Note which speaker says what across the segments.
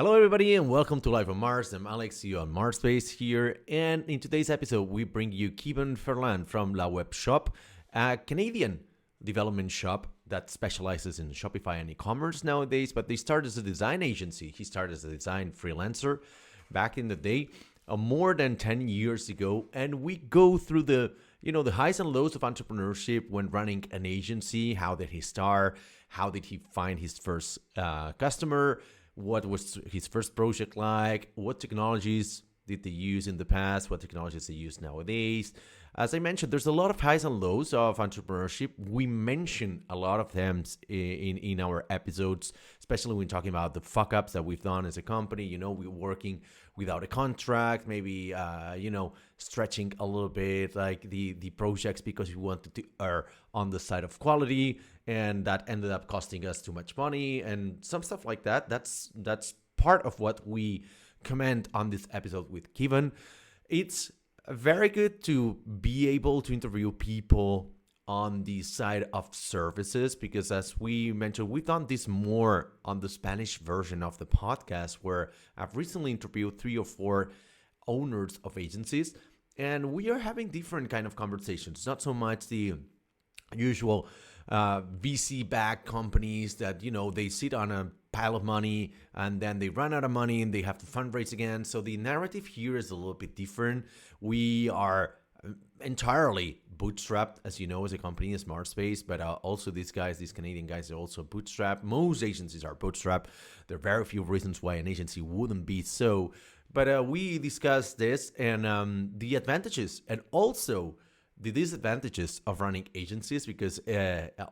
Speaker 1: Hello, everybody, and welcome to Live on Mars. I'm Alex, CEO on MarsBased here. And in today's episode, we bring you Keyven Ferland from La Web Shop, a Canadian development shop that specializes in Shopify and e-commerce nowadays. But they started as a design agency. He started as a design freelancer back in the day, more than 10 years ago. And we go through the highs and lows of entrepreneurship when running an agency. How did he start? How did he find his first customer? What was his first project like? What technologies did they use in the past? What technologies they use nowadays? As I mentioned, there's a lot of highs and lows of entrepreneurship. We mention a lot of them in our episodes, especially when talking about the fuck ups that we've done as a company. We're working without a contract, maybe stretching a little bit like the projects because we wanted to err on the side of quality, and that ended up costing us too much money and some stuff like that. That's part of what we comment on this episode with Keyven. It's very good to be able to interview people on the side of services because, as we mentioned, we've done this more on the Spanish version of the podcast, where I've recently interviewed 3 or 4 owners of agencies, and we are having different kind of conversations. Not so much the usual VC-backed companies that, they sit on a pile of money and then they run out of money and they have to fundraise again. So the narrative here is a little bit different. We are entirely bootstrapped, as you know, as a company, as MarsBased, but also these Canadian guys are also bootstrapped. Most agencies are bootstrapped. There are very few reasons why an agency wouldn't be so. But we discussed this and the advantages and also the disadvantages of running agencies, because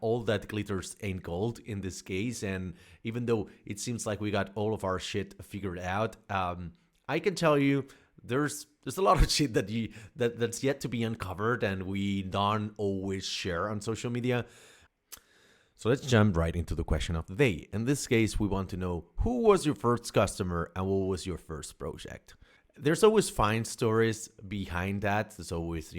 Speaker 1: all that glitters ain't gold in this case. And even though it seems like we got all of our shit figured out, I can tell you there's a lot of shit that's yet to be uncovered, and we don't always share on social media. So let's jump right into the question of the day. In this case, we want to know, who was your first customer and what was your first project? There's always fine stories behind that. There's always,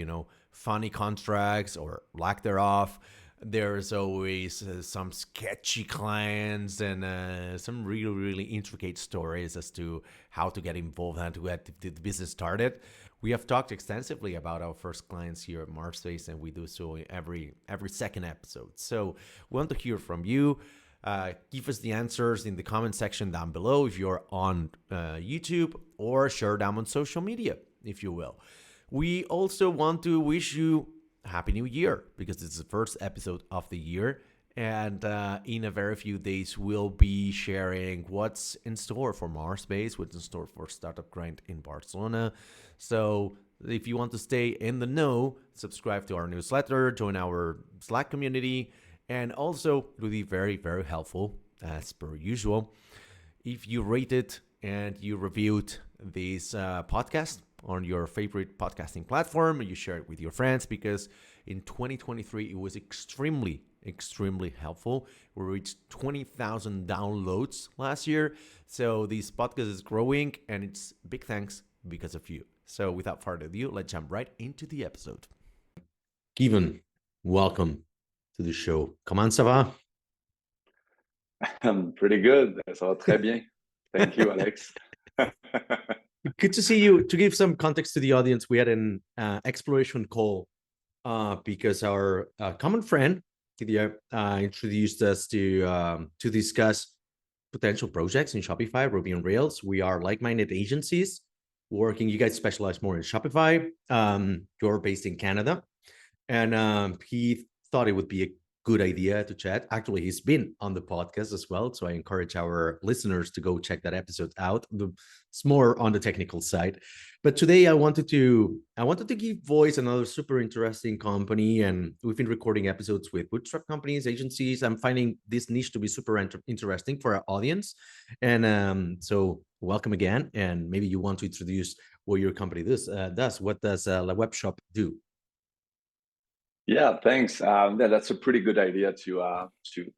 Speaker 1: funny contracts or lack thereof. There's always some sketchy clients and some really, really intricate stories as to how to get involved and to get the business started. We have talked extensively about our first clients here at MarsBased, and we do so in every second episode. So we want to hear from you. Give us the answers in the comment section down below if you're on YouTube, or share them on social media, if you will. We also want to wish you a Happy New Year, because it's the first episode of the year. And in a very few days, we'll be sharing what's in store for MarsBased, what's in store for Startup Grind in Barcelona. So if you want to stay in the know, subscribe to our newsletter, join our Slack community, and also it would be very, very helpful, as per usual, if you rated and you reviewed this podcast on your favorite podcasting platform, and you share it with your friends, because in 2023, it was extremely, extremely helpful. We reached 20,000 downloads last year. So this podcast is growing, and it's big thanks because of you. So without further ado, let's jump right into the episode. Keyven, welcome to the show. Comment ça va?
Speaker 2: I'm pretty good. Ça va très bien. Thank you, Alex.
Speaker 1: Good to see you. To give some context to the audience, we had an exploration call because our common friend introduced us to discuss potential projects in Shopify, Ruby on Rails. We are like-minded agencies working. You guys specialize more in Shopify. You're based in Canada, and he thought it would be a good idea to chat. Actually, he's been on the podcast as well, so I encourage our listeners to go check that episode out. It's more on the technical side, but today I wanted to give voice to another super interesting company, and we've been recording episodes with bootstrap companies, agencies. I'm finding this niche to be super interesting for our audience, and so welcome again. And maybe you want to introduce what your company does. What does La Web Shop do?
Speaker 2: Yeah, thanks. That's a pretty good idea to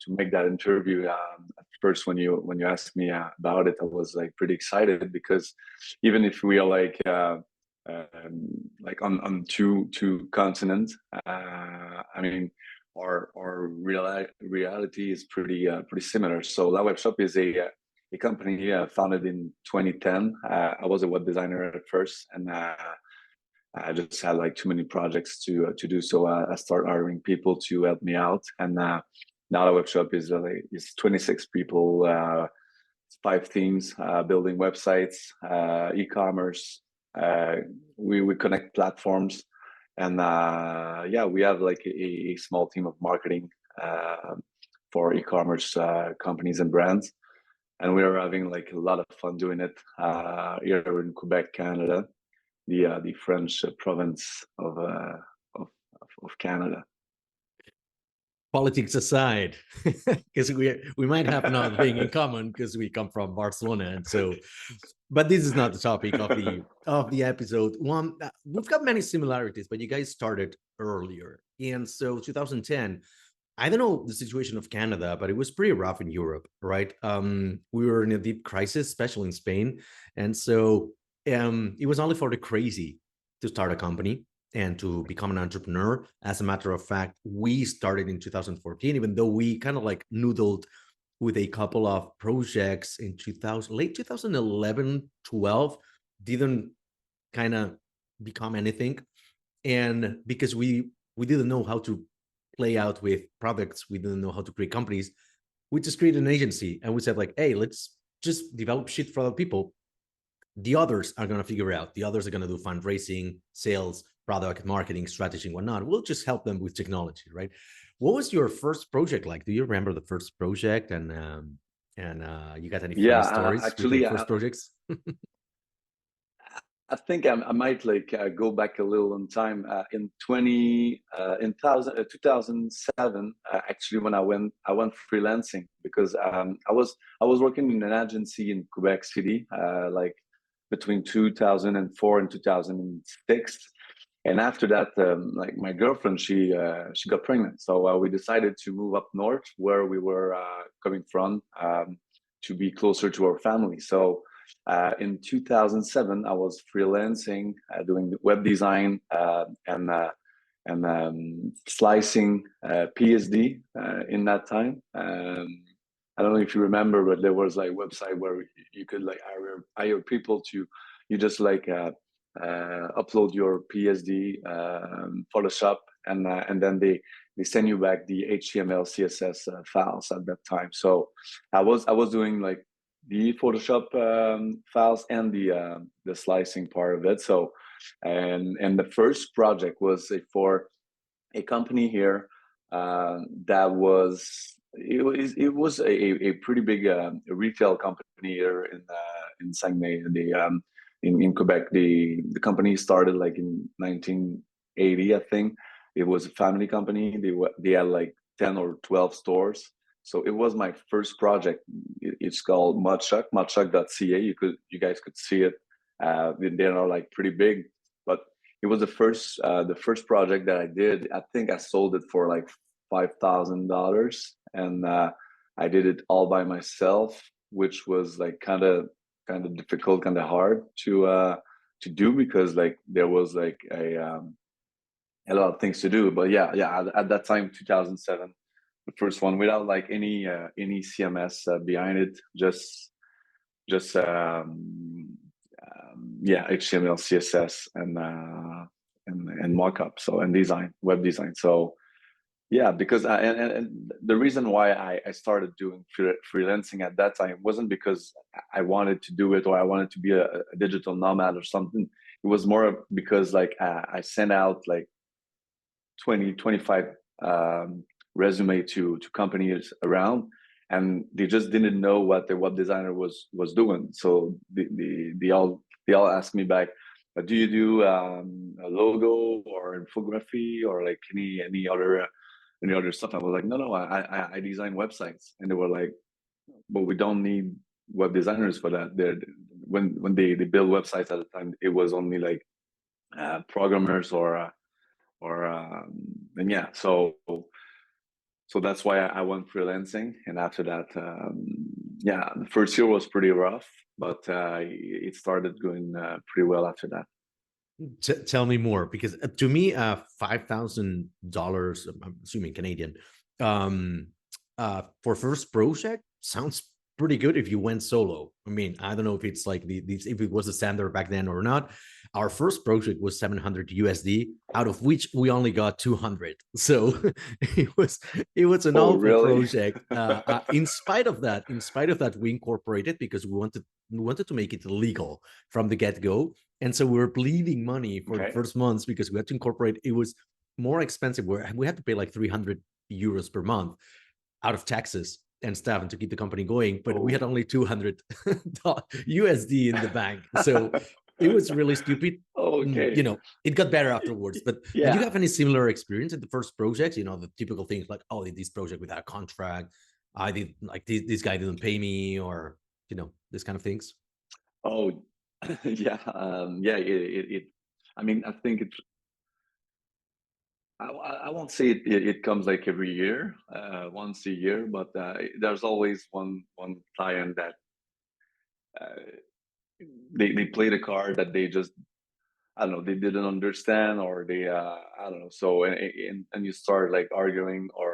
Speaker 2: make that interview. At first, when you asked me about it, I was like pretty excited, because even if we are like on two continents, I mean, our reality is pretty similar. So La Web Shop is a a company founded in 2010. I was a web designer at first, and I just had like too many projects to do. So I started hiring people to help me out. And now the web shop is 26 people, 5 teams, building websites, e-commerce. We connect platforms, and yeah, we have like a small team of marketing for e-commerce companies and brands. And we are having like a lot of fun doing it here in Quebec, Canada, the French province of Canada.
Speaker 1: Politics aside, because we might have another thing in common because we come from Barcelona, and so. But this is not the topic of the episode. One, we've got many similarities, but you guys started earlier, and so 2010. I don't know the situation of Canada, but it was pretty rough in Europe, right? We were in a deep crisis, especially in Spain, and so it was only for the crazy to start a company and to become an entrepreneur. As a matter of fact, we started in 2014, even though we kind of like noodled with a couple of projects in 2000, late 2011, 12, didn't kind of become anything. And because we didn't know how to play out with products, we didn't know how to create companies, we just created an agency and we said like, hey, let's just develop shit for other people. The others are going to figure out. The others are going to do fundraising, sales, product, marketing, strategy, and whatnot. We'll just help them with technology, right? What was your first project like? Do you remember the first project? And you got any funny stories with your first projects?
Speaker 2: I think I might like go back a little in time. In 2007, actually, when I went freelancing because I was working in an agency in Quebec City, like between 2004 and 2006. And after that, like my girlfriend, she got pregnant, so we decided to move up north where we were coming from to be closer to our family. So in 2007, I was freelancing, doing web design and slicing PSD in that time. I don't know if you remember, but there was like a website where you could like hire people to, you just like upload your PSD, Photoshop, and then they send you back the HTML, CSS files at that time. So I was doing like the Photoshop files and the slicing part of it. So and the first project was for a company here that was it was a pretty big retail company here in Saguenay. In Quebec, the company started like in 1980, I think. It was a family company. They had like 10 or 12 stores. So it was my first project. It's called Mudchuck.ca. You guys could see it. They are like pretty big, but it was the first project that I did. I think I sold it for like $5,000, and I did it all by myself, which was like kind of difficult, kind of hard to do because like there was like a lot of things to do. But yeah, at that time, 2007. The first one without like any CMS behind it, just HTML, CSS, and mockup, so and design, web design. So yeah, because and the reason why I started doing freelancing at that time wasn't because I wanted to do it or I wanted to be a digital nomad or something. It was more because like I sent out like 25 resume to companies around, and they just didn't know what the web designer was doing. So they all asked me back, do you do a logo or infography or like any other stuff? I was like, no, I design websites. And they were like, but we don't need web designers for that. When they build websites at the time, it was only like programmers or and yeah, so that's why I went freelancing. And after that, yeah, the first year was pretty rough, but it started going pretty well after that.
Speaker 1: Tell me more, because to me, $5,000, I'm assuming Canadian, for first project sounds pretty good if you went solo. I mean, I don't know if it's like if it was a standard back then or not. Our first project was 700 USD, out of which we only got 200. So it was an
Speaker 2: Oh,
Speaker 1: awful
Speaker 2: really?
Speaker 1: project. In spite of that, we incorporated because we wanted to make it legal from the get go, and so we were bleeding money for the
Speaker 2: Okay.
Speaker 1: first months because we had to incorporate. It was more expensive. We had to pay like 300 euros per month out of taxes and stuff and to keep the company going, but we had
Speaker 2: Oh.
Speaker 1: only 200 USD in the bank. So it was really stupid.
Speaker 2: Okay.
Speaker 1: It got better afterwards. But did you
Speaker 2: Yeah.
Speaker 1: have any similar experience in the first projects? The typical things like, oh, I did this project without a contract. I did like this guy didn't pay me, or this kind of things.
Speaker 2: Oh, yeah. Yeah. I mean, I think it. I won't say it comes like every year, once a year, but there's always one client that uh, they played a card that they just, I don't know, they didn't understand, or they I don't know. So and you start like arguing or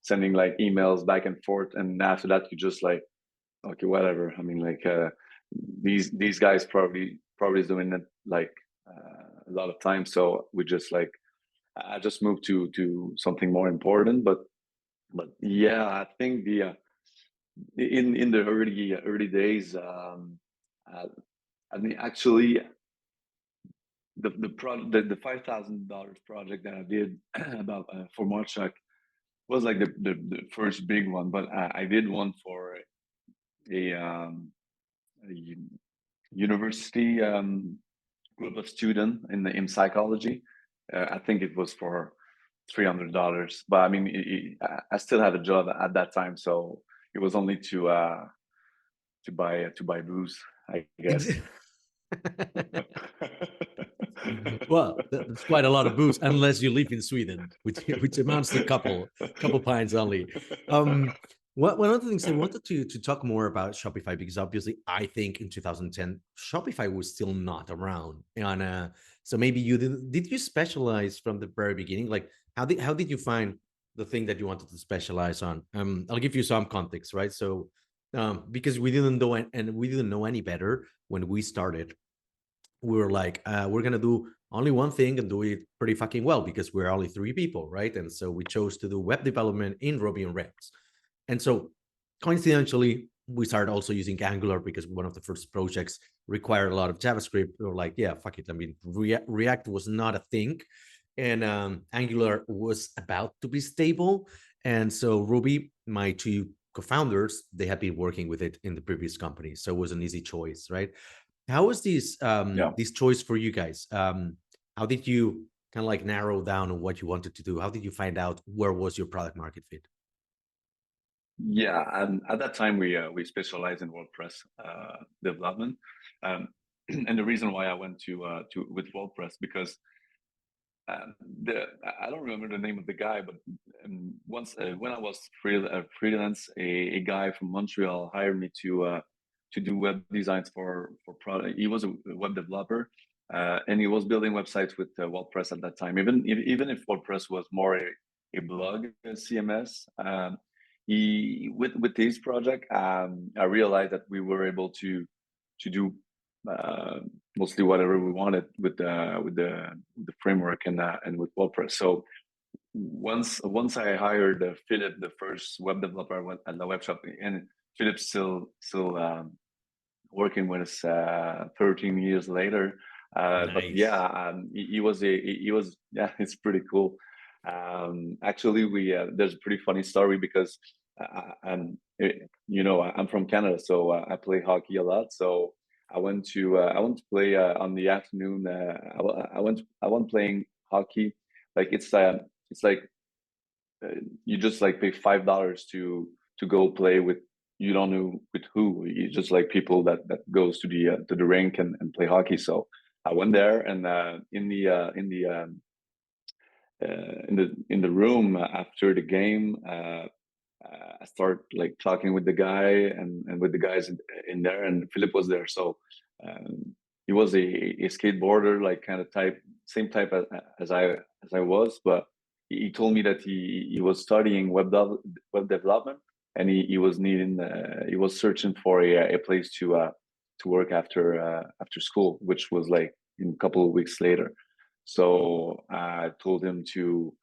Speaker 2: sending like emails back and forth, and after that you just like, okay, whatever. I mean, like these guys probably is doing it like a lot of times. So we just like, I just moved to something more important. But yeah, I think the in the early days, uh, I mean, actually, the $5,000 project that I did about for Marchak was like the first big one. But I did one for a university group of students in psychology. I think it was for $300. But I mean, I still had a job at that time, so it was only to buy booze, I guess.
Speaker 1: Well, that's quite a lot of booze, unless you live in Sweden, which amounts to couple pints only. One of the things I wanted to talk more about Shopify, because obviously I think in 2010 Shopify was still not around, and so maybe did you specialize from the very beginning? Like how did you find the thing that you wanted to specialize on? I'll give you some context, right? So because we didn't know, and we didn't know any better when we started. We were like, we're gonna do only one thing and do it pretty fucking well because we're only three people, right? And so we chose to do web development in Ruby on Rails. And so coincidentally, we started also using Angular because one of the first projects required a lot of JavaScript. We were like, yeah, fuck it. I mean, React was not a thing, and Angular was about to be stable. And so Ruby, my two co-founders, they had been working with it in the previous company, so it was an easy choice, right? How was
Speaker 2: Yeah.
Speaker 1: this choice for you guys? How did you kind of like narrow down on what you wanted to do? How did you find out where was your product market fit?
Speaker 2: Yeah, and at that time we specialized in WordPress development, um, and the reason why I went to with WordPress because the I don't remember the name of the guy, but once when I was freelance, a guy from Montreal hired me to do web designs for product. He was a web developer, and he was building websites with WordPress at that time. Even if WordPress was more a blog CMS, he with his project, I realized that we were able to do uh, mostly whatever we wanted with the framework and with WordPress. So once I hired Philip, the first web developer at the web shop, and Philip's still working with us 13 years later. But
Speaker 1: Nice.
Speaker 2: yeah, he was yeah, it's pretty cool. Actually, we there's a pretty funny story because I'm from Canada, so I play hockey a lot. So I went to play on the afternoon. I went playing hockey. Like it's like you just like pay $5 to go play with, you don't know with who. You just like people that goes to the rink and play hockey. So I went there, and in the room after the game, I start like talking with the guy and with the guys in there, and Philip was there. So he was a skateboarder, like kind of type, same type as I was, but he told me that he was studying web development, and he was needing he was searching for a place to work after school, which was like in a couple of weeks later. So I told him to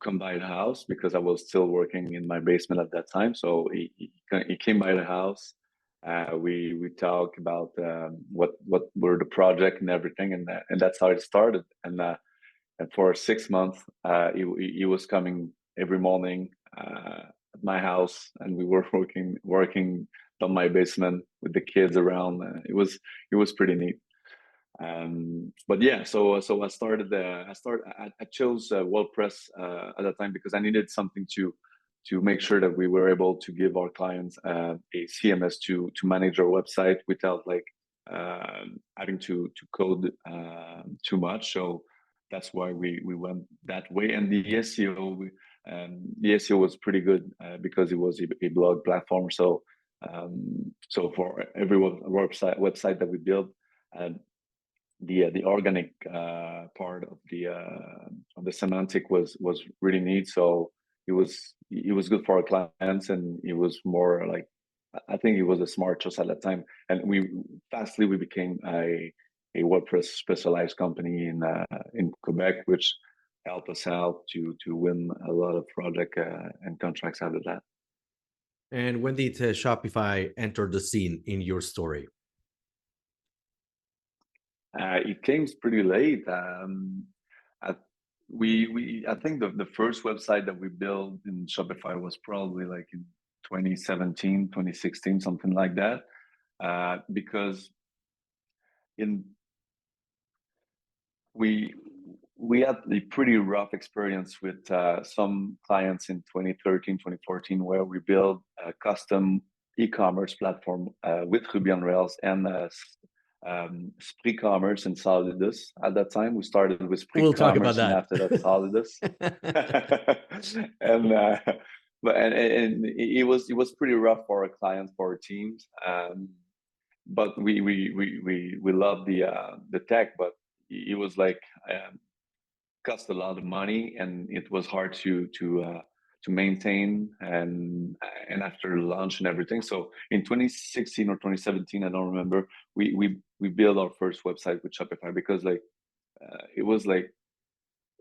Speaker 2: come by the house because I was still working in my basement at that time. So he came by the house. We talked about what were the project and everything, and that's how it started. And for 6 months, he was coming every morning at my house, and we were working on my basement with the kids around. It was pretty neat. But yeah, so I chose WordPress at that time because I needed something to make sure that we were able to give our clients a CMS to manage our website without like having to code too much. So that's why we went that way. And the SEO was pretty good because it was a blog platform. So for every website that we built, the organic part of the semantic was really neat. So it was good for our clients, and it was more like, I think it was a smart choice at that time. And we became a WordPress specialized company in Quebec, which helped us out to win a lot of project and contracts out of that.
Speaker 1: And when did Shopify enter the scene in your story?
Speaker 2: It came pretty late. I, I think the first website that we built in Shopify was probably like in 2017, 2016, something like that. Because in we we had a pretty rough experience with some clients in 2013, 2014, where we built a custom e-commerce platform with Ruby on Rails and Spree Commerce and Solidus. At that time, we started with Spree
Speaker 1: We'll talk about
Speaker 2: Commerce and
Speaker 1: that.
Speaker 2: after that Solidus. and and it was pretty rough for our clients, for our teams. But we love the tech, but it was like cost a lot of money, and it was hard to maintain and after launch and everything. So in 2016 or 2017, I don't remember, we built our first website with Shopify because it was like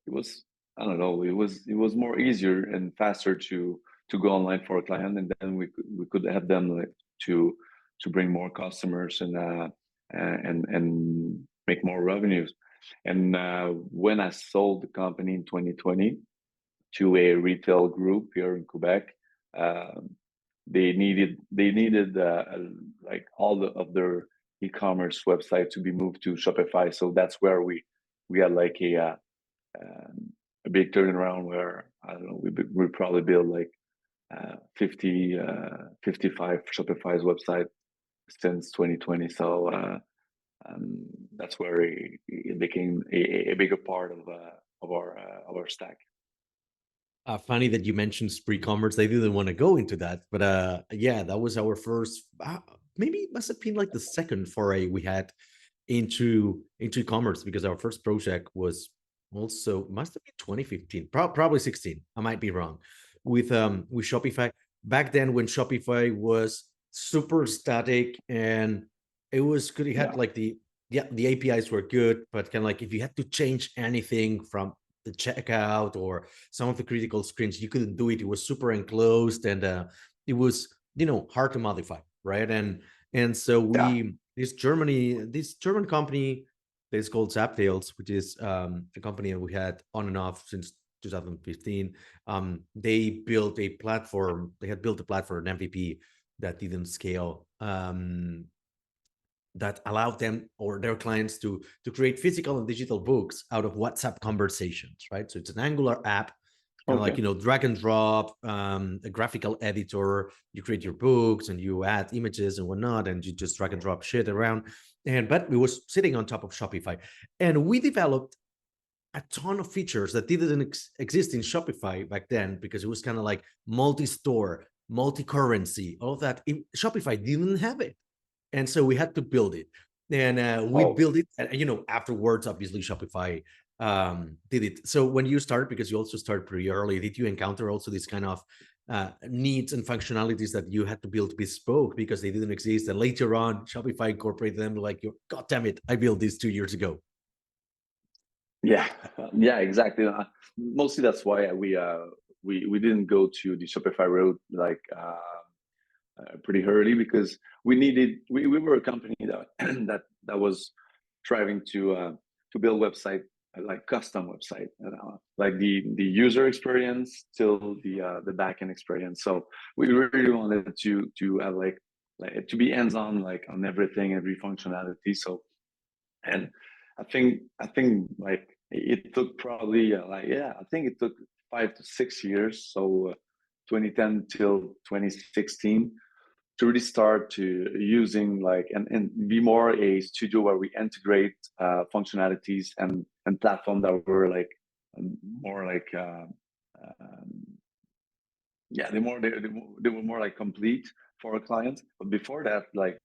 Speaker 2: it was I don't know, it was more easier and faster to go online for a client, and then we could have them like to bring more customers and make more revenues. And when I sold the company in 2020 to a retail group here in Quebec, uh, they needed like of their e-commerce website to be moved to Shopify. So that's where we had like a big turnaround where I don't know, we probably built like 50 55 Shopify's website since 2020. So that's where it became a bigger part of our stack.
Speaker 1: Funny that you mentioned Spree Commerce. I didn't want to go into that, but yeah, that was our first. Maybe it must have been like the second foray we had into e-commerce, because our first project was also must have been 2015, probably 16. I might be wrong. With Shopify back then, when Shopify was super static and it was good. It had
Speaker 2: Yeah.
Speaker 1: like the APIs were good, but kind of like if you had to change anything from the checkout or some of the critical screens, you couldn't do it. It was super enclosed, and it was hard to modify, right? And so
Speaker 2: Yeah.
Speaker 1: this German company that is called Zaptails, which is a company that we had on and off since 2015. They built a platform. They had built a platform, an MVP that didn't scale. That allowed them or their clients to create physical and digital books out of WhatsApp conversations, right? So it's an Angular app, kind of like
Speaker 2: Okay.
Speaker 1: drag and drop, a graphical editor. You create your books and you add images and whatnot, and you just drag and drop shit around. But we was sitting on top of Shopify, and we developed a ton of features that didn't exist in Shopify back then, because it was kind of like multi-store, multi-currency, all of that. Shopify didn't have it, and so we had to build it. And we
Speaker 2: Oh,
Speaker 1: built it, and afterwards, obviously, Shopify did it. So when you started, because you also started pretty early, did you encounter also this kind of needs and functionalities that you had to build bespoke because they didn't exist, and later on Shopify incorporated them, like, God damn it, I built this 2 years ago.
Speaker 2: Yeah, yeah, exactly. Mostly that's why we didn't go to the Shopify road like pretty early, because we were a company that that was striving to build website, like custom website, like the user experience till the backend experience. So we really wanted to have like to be hands on, like on everything, every functionality. So, and I think like it took probably I think it took 5 to 6 years. So 2010 till 2016 to really start to using like and be more a studio where we integrate functionalities and platform that were like more like yeah, they were more like complete for our clients. But before that, like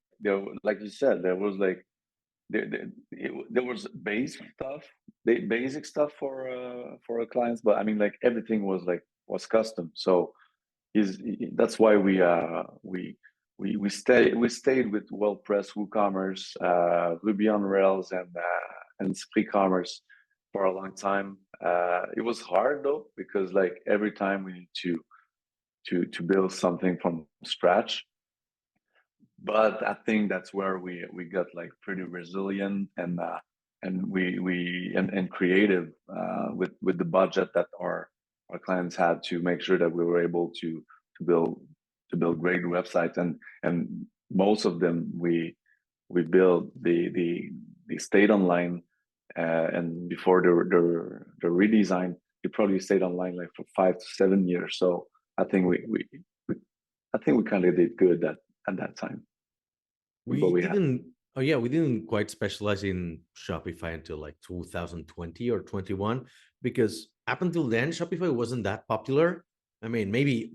Speaker 2: like you said, there was like there was basic stuff for our clients, but I mean like everything was custom. So is that's why we stayed with WordPress, WooCommerce, Ruby on Rails, and Spree Commerce for a long time. It was hard though, because like every time we need to build something from scratch. But I think that's where we got like pretty resilient and creative with the budget that our clients had, to make sure that we were able to build great websites. And most of them we built they stayed online, and before the redesign, they probably stayed online like for 5 to 7 years. So I think we I think we kind of did good at that time with what
Speaker 1: We
Speaker 2: we had.
Speaker 1: didn't. Oh yeah, we didn't quite specialize in Shopify until like 2020 or 21, because up until then Shopify wasn't that popular. I mean, maybe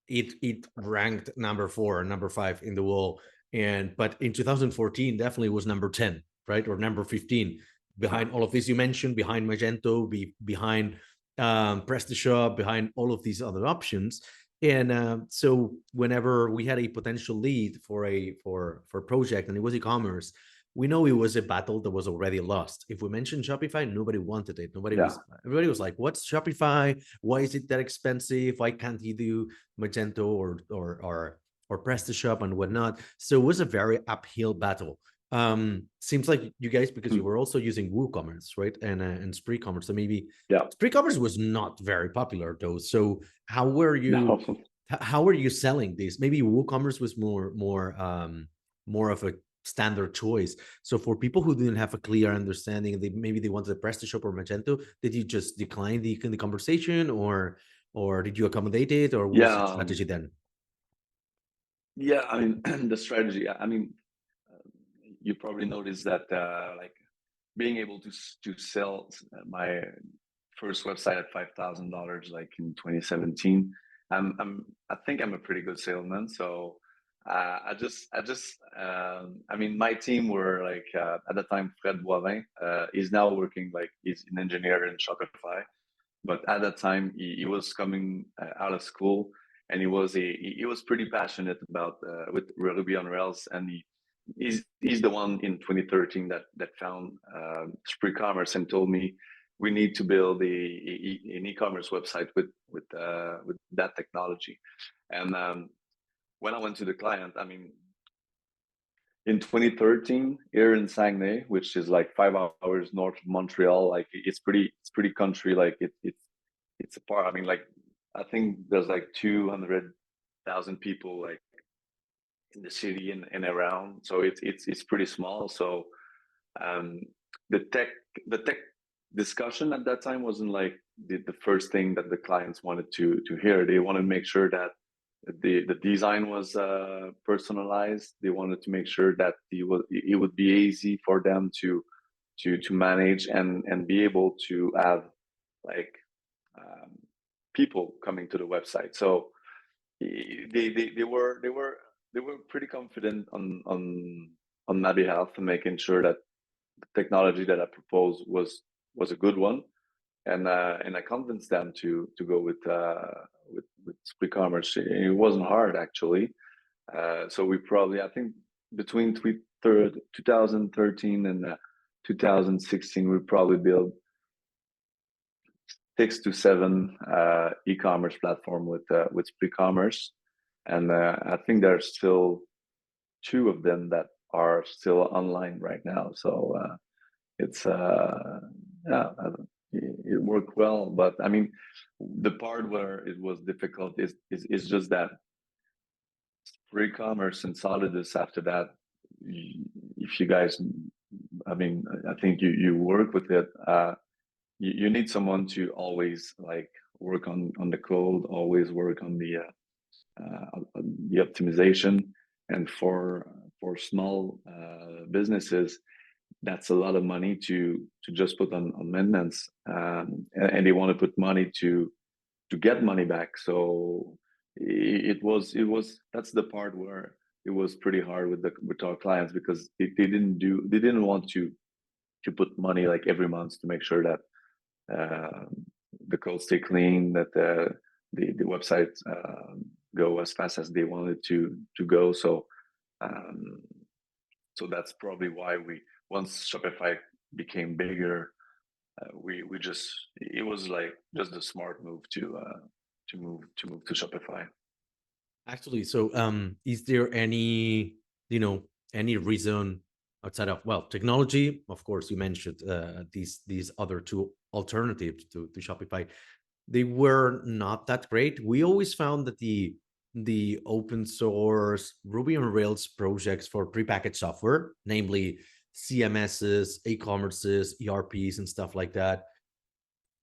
Speaker 1: it ranked number 4 or number 5 in the world, and but in 2014 definitely was number 10, right, or number 15, behind all of this you mentioned, behind Magento, behind PrestaShop, behind all of these other options. And so whenever we had a potential lead for a project and it was e-commerce, we know it was a battle that was already lost. If we mentioned Shopify, nobody wanted it.
Speaker 2: Yeah,
Speaker 1: Everybody was like, "What's Shopify? Why is it that expensive? Why can't you do Magento or PrestaShop and whatnot?" So it was a very uphill battle. Seems like you guys, because you
Speaker 2: mm,
Speaker 1: were also using WooCommerce, right, and Spree Commerce, so maybe
Speaker 2: yeah.
Speaker 1: Spree Commerce was not very popular though. So how were you
Speaker 2: No,
Speaker 1: how are you selling this? Maybe WooCommerce was more of a standard choice. So for people who didn't have a clear understanding, maybe they wanted a PrestaShop or Magento, did you just decline the conversation, or did you accommodate it, or what was
Speaker 2: yeah,
Speaker 1: the strategy then?
Speaker 2: yeah. I mean, the strategy. I mean, you probably noticed that like being able to sell my first website at $5,000 like in 2017. I think I'm a pretty good salesman. So I mean, my team were like at the time, Fred Boivin, he's now working, like he's an engineer in Shopify. But at that time, he was coming out of school, and he was pretty passionate about with Ruby on Rails, and he's the one in 2013 that found Spree Commerce and told me we need to build an e-commerce website with that technology. And when I went to the client, I mean, in 2013 here in Saguenay, which is like 5 hours north of Montreal, like it's pretty country, like it's a part. I mean, like I think there's like 200,000 people like in the city and around, so it's pretty small. So um, the tech discussion at that time wasn't like the first thing that the clients wanted to hear. They wanted to make sure that the design was personalized. They wanted to make sure that it would be easy for them to manage and be able to have like um, people coming to the website. So they were pretty confident on my behalf, and making sure that the technology that I proposed was a good one. And I convinced them to go with e-commerce. It wasn't hard actually. So we probably, I think, between 2013 and 2016, we probably built 6 to 7 e-commerce platform with e-commerce, and I think there's still 2 of them that are still online right now. So it's yeah, it worked well. But I mean, the part where it was difficult is just that for e-commerce and Solidus after that, if you guys, I mean, I think you work with it. You need someone to always like work on the code, always work on the optimization, and for small businesses, that's a lot of money to just put on maintenance, and they want to put money to get money back. So it was that's the part where it was pretty hard with our clients, because they didn't want to put money like every month to make sure that uh, the code stay clean, that the website go as fast as they wanted to go. So um, so that's probably why once Shopify became bigger, we just, it was like just a smart move to move to Shopify.
Speaker 1: Actually, so is there any, any reason outside of, well, technology? Of course, you mentioned these other two alternatives to Shopify. They were not that great. We always found that the open source Ruby on Rails projects for prepackaged software, namely CMSs, e-commerces, ERPs, and stuff like that,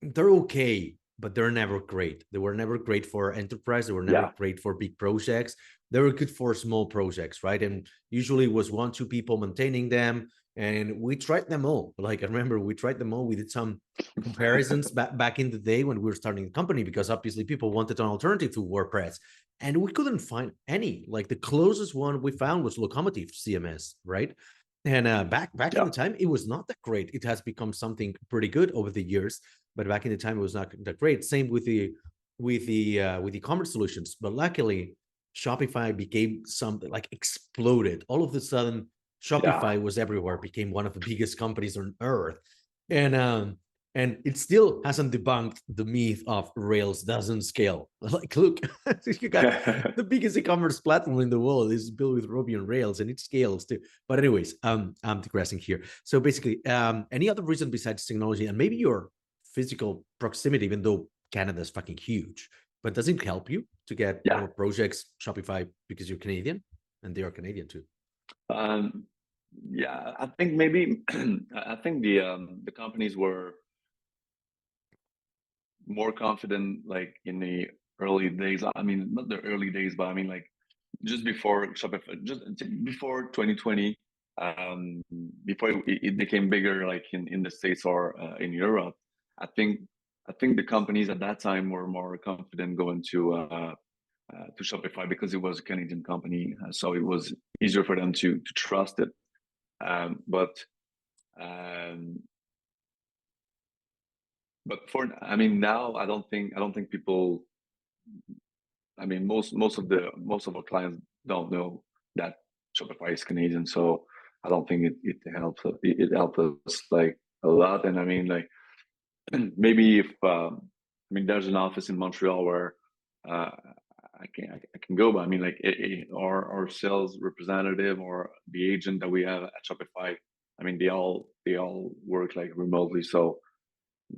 Speaker 1: they're okay, but they're never great. They were never great for enterprise. They were never
Speaker 2: Yeah,
Speaker 1: great for big projects. They were good for small projects, right? And usually it was 1, 2 people maintaining them. And we tried them all. Like I remember we tried them all. We did some comparisons back in the day when we were starting the company, because obviously people wanted an alternative to WordPress. And we couldn't find any. Like the closest one we found was Locomotive CMS, right? And back in
Speaker 2: yeah,
Speaker 1: the time, it was not that great. It has become something pretty good over the years, but back in the time it was not that great. Same with the e-commerce solutions. But luckily, Shopify became something like exploded. All of a sudden,
Speaker 2: yeah,
Speaker 1: Shopify was everywhere, became one of the biggest companies on earth, and it still hasn't debunked the myth of Rails doesn't scale. Like, look, you got the biggest e-commerce platform in the world is built with Ruby on Rails, and it scales too. But anyways, I'm digressing here. So basically, any other reason besides technology and maybe your physical proximity, even though Canada is fucking huge, but does it help you to get
Speaker 2: yeah.
Speaker 1: more projects Shopify because you're Canadian and they are Canadian too?
Speaker 2: Um, yeah, I think maybe I think the companies were more confident like in the early days. I mean, not the early days, but I mean like just before Shopify, just before 2020, before it became bigger, like in the States or in Europe. I think the companies at that time were more confident going to Shopify because it was a Canadian company, so it was easier for them to trust it. But um, for, I mean, now I don't think people, I mean, most of our clients don't know that Shopify is Canadian, so I don't think it helps. It helps us like a lot. And I mean, like maybe if I mean, there's an office in Montreal where uh, I can go, but I mean, like our sales representative or the agent that we have at Shopify, I mean, they all work like remotely, so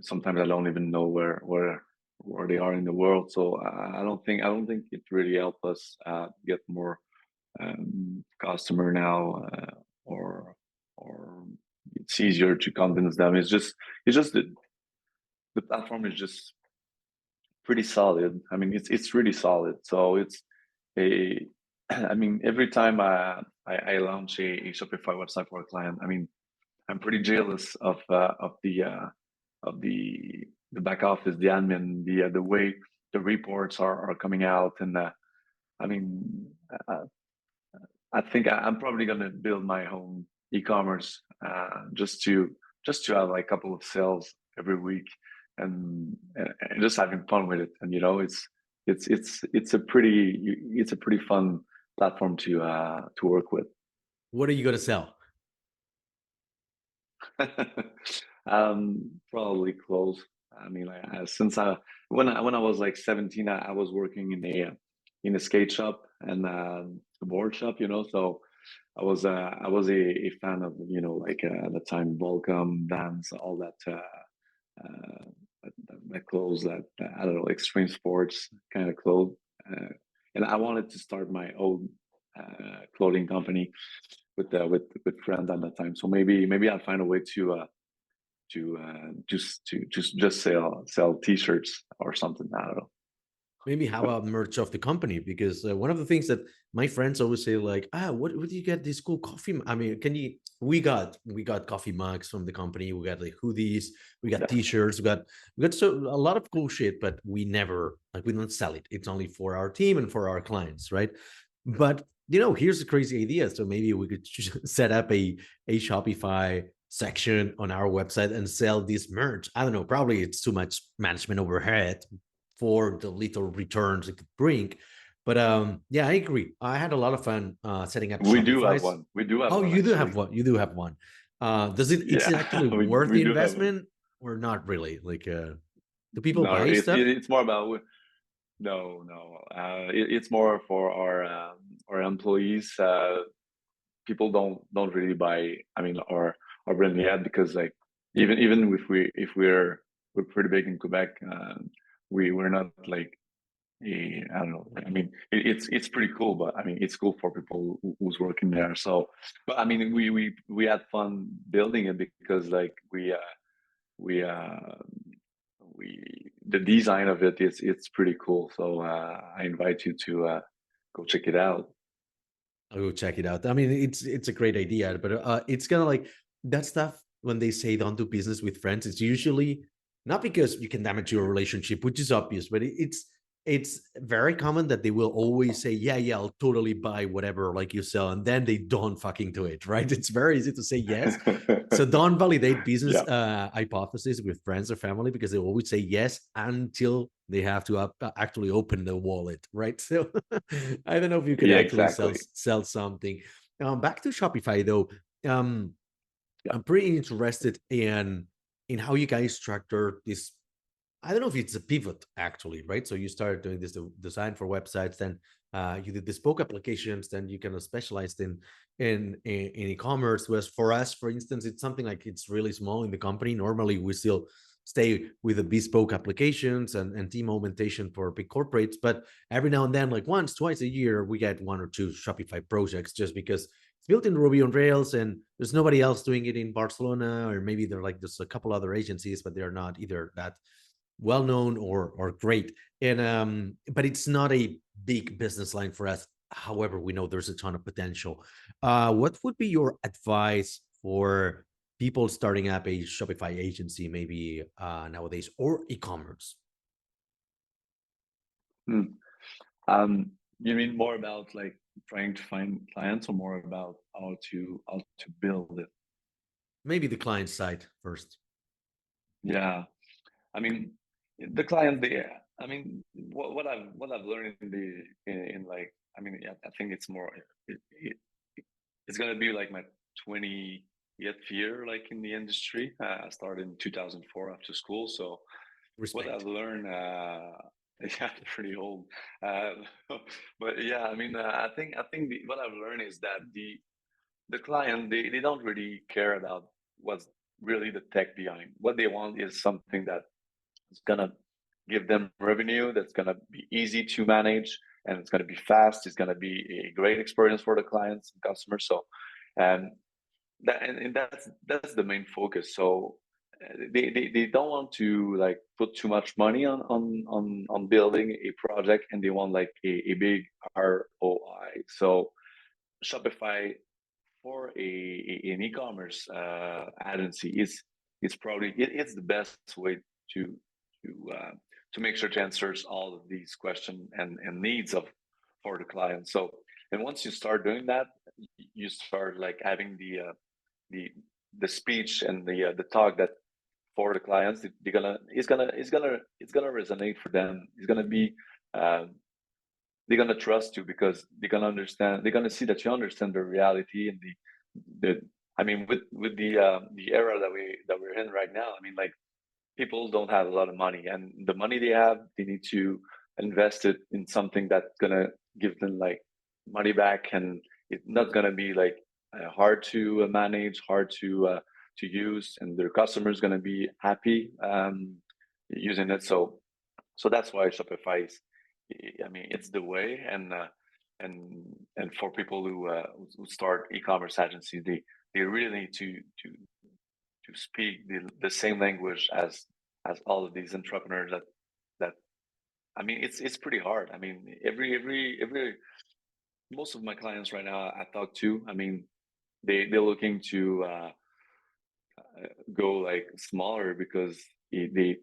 Speaker 2: sometimes I don't even know where they are in the world. So I don't think it really helped us get more customer now, or it's easier to convince them. It's just the platform is just pretty solid. I mean, it's really solid. So it's a I mean, every time I launch a Shopify website for a client, I mean, I'm pretty jealous of the back office, the admin, the way the reports are coming out, and I mean, uh, I think I'm probably gonna build my own e-commerce just to have like a couple of sales every week, and just having fun with it. And you know, it's a pretty fun platform to work with.
Speaker 1: What are you gonna sell?
Speaker 2: Probably clothes. I mean, like, since I when I was like 17, I was working in a skate shop and a board shop, you know. So I was a fan of, you know, like the time Volcom, Vans, all uh, that clothes, that I don't know, extreme sports kind of clothes. And I wanted to start my own clothing company with friends at that time. So maybe I'll find a way to just sell t-shirts or something. I don't know.
Speaker 1: Maybe how about merch of the company? Because one of the things that my friends always say, like, what do you get this cool coffee? I mean, can you? We got coffee mugs from the company. We got like hoodies. We got
Speaker 2: Yeah,
Speaker 1: t-shirts. We got so a lot of cool shit, but we never like we don't sell it. It's only for our team and for our clients, right? But here's a crazy idea. So maybe we could set up a Shopify section on our website and sell this merch. I don't know. Probably it's too much management overhead for the little returns it could bring. But yeah, I agree. I had a lot of fun setting up
Speaker 2: we do have
Speaker 1: Shopify's.
Speaker 2: one. We do have
Speaker 1: Oh,
Speaker 2: one
Speaker 1: you do have
Speaker 2: actually.
Speaker 1: one. You do have one. Does it? Is
Speaker 2: Yeah,
Speaker 1: it actually worth
Speaker 2: we
Speaker 1: the
Speaker 2: do have one.
Speaker 1: investment or not really? Like, do people
Speaker 2: No,
Speaker 1: buy stuff?
Speaker 2: it's more about no. It's more for our employees. People don't really buy. I mean, our brand yet, because like even if we're pretty big in Quebec, we're not like I don't know. I mean, it's pretty cool, but I mean, it's cool for people who's working there. So, but I mean, we had fun building it because like we the design of it is it's pretty cool. So I invite you to go check it out.
Speaker 1: I'll go check it out. I mean, it's a great idea, but it's kind of like that stuff when they say don't do business with friends. It's usually not because you can damage your relationship, which is obvious, but it's very common that they will always say, yeah, yeah, I'll totally buy whatever like you sell, and then they don't fucking do it, right? It's very easy to say yes. So don't validate business
Speaker 2: Yeah,
Speaker 1: hypotheses with friends or family because they always say yes until they have to actually open the wallet, right? So I don't know if you could
Speaker 2: yeah,
Speaker 1: actually sell
Speaker 2: exactly.
Speaker 1: sell something. Back to Shopify though. Um,
Speaker 2: Yeah.
Speaker 1: I'm pretty interested in how you guys structure this. I don't know if it's a pivot actually, right? So you started doing this design for websites, then you did bespoke applications, then you kind of specialized in e-commerce. Whereas for us, for instance, it's something like it's really small in the company. Normally, we still stay with the bespoke applications and team augmentation for big corporates, but every now and then, like once, twice a year, we get one or two Shopify projects just because it's built in Ruby on Rails and there's nobody else doing it in Barcelona, or maybe they're like there's a couple other agencies, but they're not either that well known or great. And but it's not a big business line for us. However, we know there's a ton of potential. What would be your advice for people starting up a Shopify agency, maybe nowadays, or e-commerce?
Speaker 2: Hmm. You mean more about like trying to find clients, or more about how to build it?
Speaker 1: Maybe the client side first.
Speaker 2: Yeah, I mean, the client, I mean, what I've learned in like, I mean, yeah, I think it's more, it's gonna be like my 20th year, like in the industry. I started in 2004 after school. So what I've
Speaker 1: Respect.
Speaker 2: learned, yeah, pretty old. Uh, but yeah, I mean, I think what I've learned is that the client, they don't really care about what's really the tech behind. What they want is something that it's gonna give them revenue, that's gonna be easy to manage, and it's gonna be fast. It's gonna be a great experience for the clients and customers. So, and and that's the main focus. So they don't want to like put too much money on building a project, and they want like a big ROI. So Shopify for an e-commerce agency is probably it's the best way to to uh, to make sure to answer all of these questions and needs of for the client. So, and once you start doing that, you start like having the the speech and the talk that for the clients, they're gonna it's gonna resonate for them. It's gonna be um, they're gonna trust you because they're gonna understand. They're gonna see that you understand the reality and the. I mean, with the era that we're in right now. I mean, like people don't have a lot of money, and the money they have, they need to invest it in something that's gonna give them like money back, and it's not gonna be like hard to manage, hard to use, and their customers gonna be happy using it. So that's why Shopify is, I mean, it's the way, and for people who start e-commerce agencies, they really need to speak the same language as all of these entrepreneurs that I mean it's pretty hard. I mean every most of my clients right now I talk to, I mean they're looking to go like smaller because the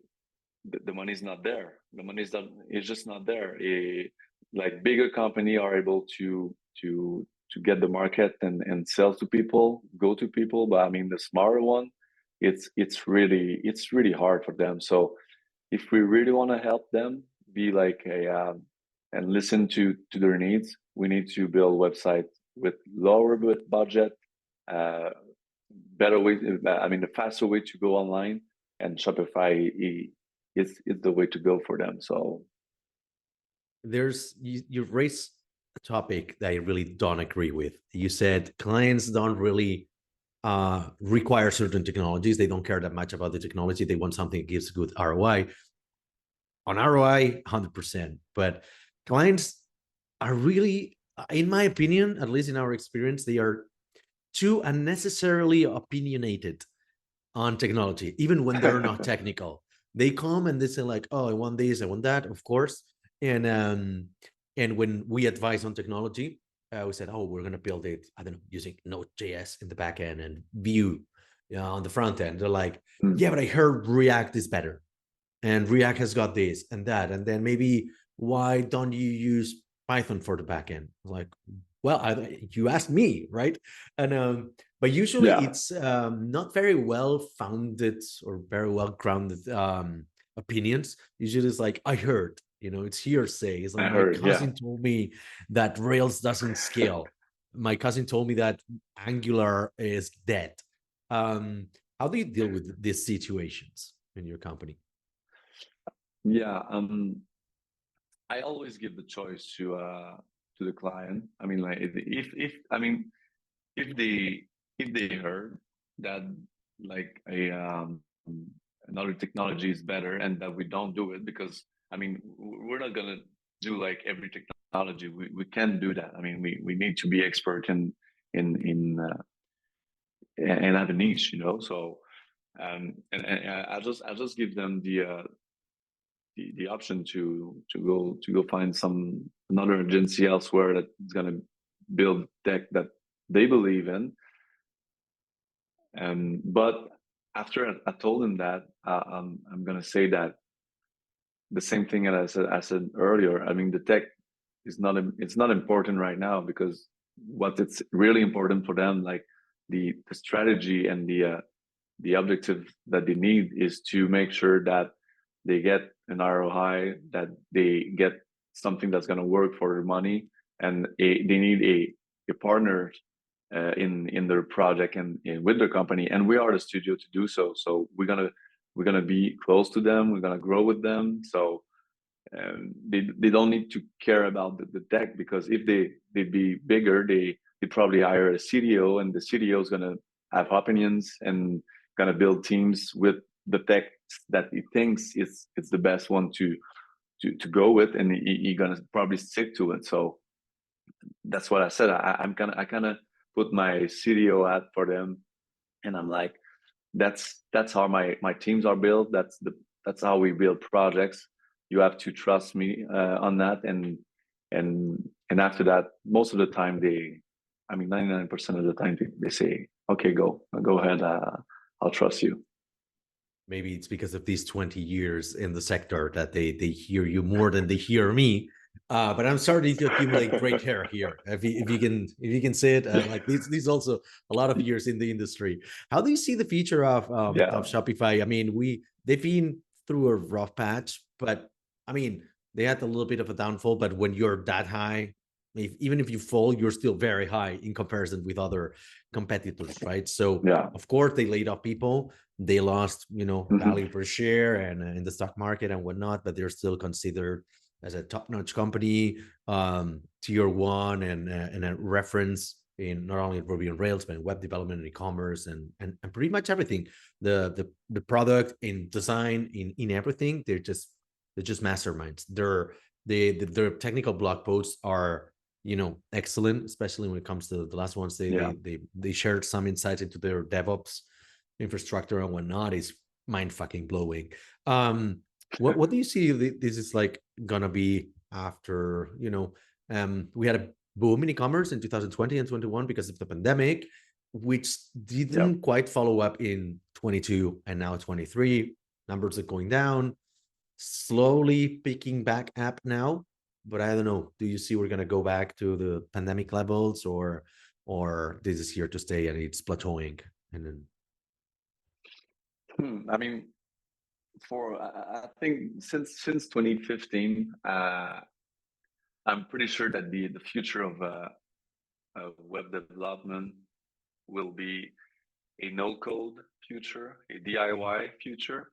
Speaker 2: money's not there. The money's not, it's just not there. Like bigger company are able to get the market and sell to people, go to people, but I mean the smaller one, it's really hard for them. So if we really want to help them be like a and listen to their needs, we need to build website with lower budget, uh, better way. I mean, the faster way to go online, and Shopify is the way to go for them. So
Speaker 1: You raised a topic that I really don't agree with. You said clients don't really require certain technologies. They don't care that much about the technology. They want something that gives good ROI. On ROI, 100%. But clients are really, in my opinion, at least in our experience, they are too unnecessarily opinionated on technology, even when they're not technical. They come and they say like, "Oh, I want this, I want that," of course. And when we advise on technology, we said, "Oh, we're gonna build it. I don't know, using Node.js in the back end and Vue on the front end." They're like, "Yeah, but I heard React is better, and React has got this and that, and then maybe why don't you use Python for the backend?" Like, well, you asked me, right? And but usually
Speaker 2: yeah,
Speaker 1: it's not very well founded or very well grounded opinions. Usually it's like, I heard, it's hearsay. It's
Speaker 2: I
Speaker 1: like, my
Speaker 2: heard. Yeah,
Speaker 1: cousin told me that Rails doesn't scale. My cousin told me that Angular is dead. Um, how do you deal with these situations in your company?
Speaker 2: yeah. I always give the choice to the client. I mean, like if I mean if they heard that like a another technology is better and that we don't do it because I mean we're not gonna do like every technology. We can't do that. I mean we need to be expert in and have a niche, you know. So and I'll just give them the option to go find some another agency elsewhere that's gonna build tech that they believe in. But after I told him that, I'm gonna say that the same thing that I said earlier. I mean, the tech is not it's not important right now because what it's really important for them, like the strategy and the objective that they need is to make sure that they get an ROI, that they get something that's going to work for their money, and they need a partner in their project and with their company, and we are the studio to do so. So we're gonna be close to them. We're gonna grow with them. So they don't need to care about the tech because if they'd be bigger, they probably hire a CDO, and the CDO is gonna have opinions and gonna build teams with the tech that he thinks it's the best one to go with, and he gonna probably stick to it. So that's what I said. I kind of put my CDO hat for them, and I'm like, that's how my teams are built. That's how we build projects. You have to trust me on that, and after that, most of the time I mean, 99% of the time they say, okay, go ahead, I'll trust you.
Speaker 1: Maybe it's because of these 20 years in the sector that they hear you more than they hear me. But I'm starting to accumulate gray hair here. If you can say it, like these also a lot of years in the industry. How do you see the future
Speaker 2: Yeah.
Speaker 1: of Shopify? I mean, they've been through a rough patch, but I mean, they had a little bit of a downfall, but when you're that high, even if you fall, you're still very high in comparison with other competitors, right? So
Speaker 2: Yeah.
Speaker 1: of course they laid off people, they lost,
Speaker 2: Hmm.
Speaker 1: value per share and in the stock market and whatnot, but they're still considered as a top-notch company, tier one, and a reference in not only Ruby on Rails, but in web development and e-commerce and pretty much everything. The product in design, in everything, they're just masterminds. Their technical blog posts are excellent, especially when it comes to the last ones.
Speaker 2: Yeah.
Speaker 1: They shared some insights into their DevOps infrastructure and whatnot. Is mind fucking blowing. What do you see this is like gonna be after, we had a boom in e-commerce in 2020 and 21 because of the pandemic, which
Speaker 2: Yeah.
Speaker 1: didn't quite follow up in 22 and now 23. Numbers are going down, slowly picking back up now, but I don't know. Do you see we're gonna go back to the pandemic levels, or this is here to stay and it's plateauing? And then
Speaker 2: I mean, I think since 2015, I'm pretty sure that the future of web development will be a no-code future, a DIY future.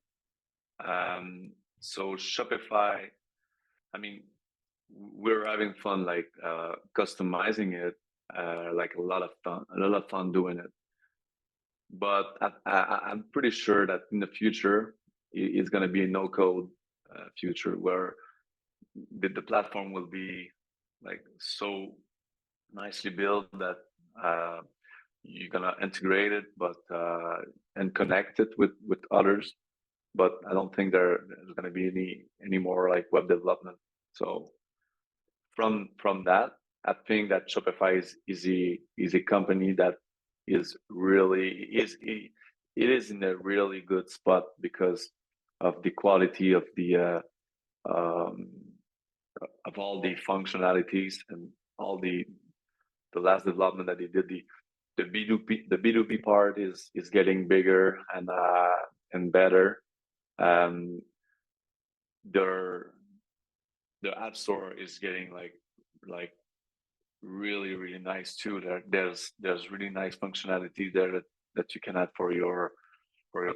Speaker 2: So Shopify, I mean, we're having fun like customizing it, like a lot of fun doing it. But I'm pretty sure that in the future, it's going to be a no-code future where the platform will be like so nicely built that uh, you're gonna integrate it, but and connect it with others. But I don't think there's gonna be any more like web development. So from that, I think that Shopify is a company that is really it is in a really good spot because of the quality um, of all the functionalities and all the last development that they did. The B2B part is getting bigger and better. Um, their their app store is getting like really nice too. There's really nice functionality there that you can add for your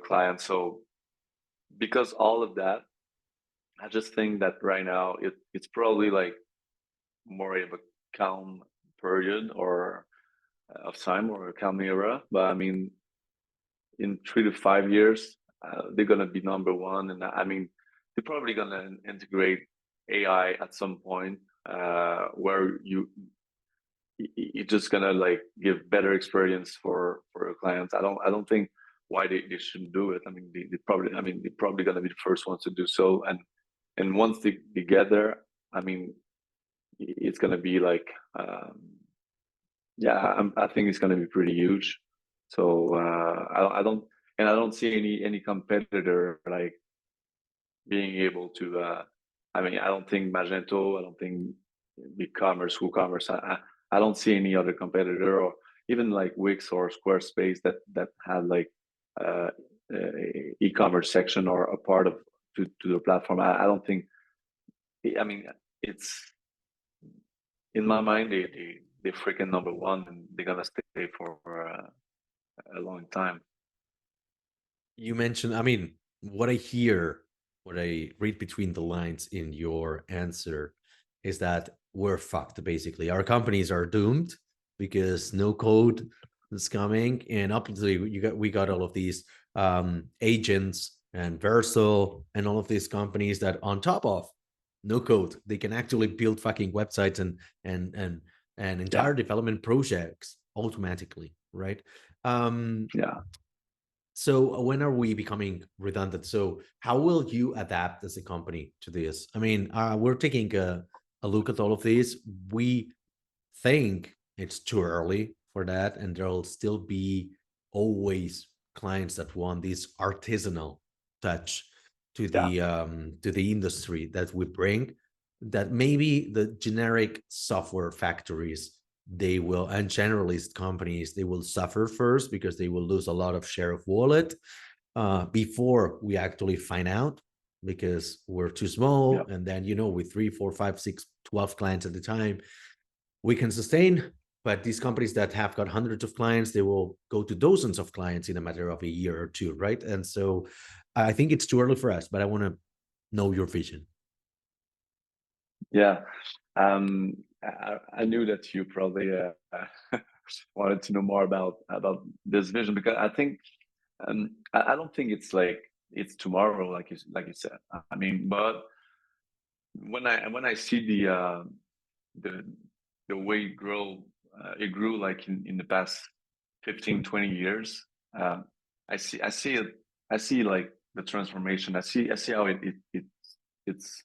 Speaker 2: clients. So because all of that, I just think that right now it's probably like more of a calm period or of time or a calm era. But I mean, in 3 to 5 years, they're gonna be number one, and I mean, they're probably gonna integrate AI at some point where you're just gonna like give better experience for your clients. I don't think why they shouldn't do it. I mean, they're probably gonna be the first ones to do so, and once they get there, I mean, it's gonna be like yeah, I think it's gonna be pretty huge. So I don't see any competitor like being able to. I mean, I don't think Magento, I don't think BigCommerce, WooCommerce. I don't see any other competitor, or even like Wix or Squarespace that had like uh, e-commerce section or a part of to the platform. I don't think. I mean, it's in my mind they freaking number one, and they're gonna stay for a long time.
Speaker 1: you mentioned, I mean, what I hear, what I read between the lines in your answer is that we're fucked basically. Our companies are doomed because no code is coming, and obviously we got all of these agents and Verso and all of these companies that on top of no code they can actually build fucking websites and
Speaker 2: Yeah,
Speaker 1: entire development projects automatically, right? um
Speaker 2: yeah.
Speaker 1: so when are we becoming redundant? So how will you adapt as a company to this? I mean, we're taking a look at all of these. We think it's too early for that, and there'll still be always clients that want this artisanal touch
Speaker 2: Yeah,
Speaker 1: to the industry that we bring. That maybe the generic software factories they will, and generalist companies, they will suffer first because they will lose a lot of share of wallet before we actually find out. because we're too small.
Speaker 2: Yeah.
Speaker 1: And then, with 3, 4, 5, 6, 12 clients at the time, we can sustain. But these companies that have got hundreds of clients, they will go to dozens of clients in a matter of a year or two, right? And so I think it's too early for us, but I want to know your vision.
Speaker 2: Yeah. I knew that you probably wanted to know more about this vision, because I think I don't think it's like it's tomorrow, like you said. I mean, but when I see the the way it grew like in the past 15, 20 years, um, I see it. I see like the transformation. I see how it's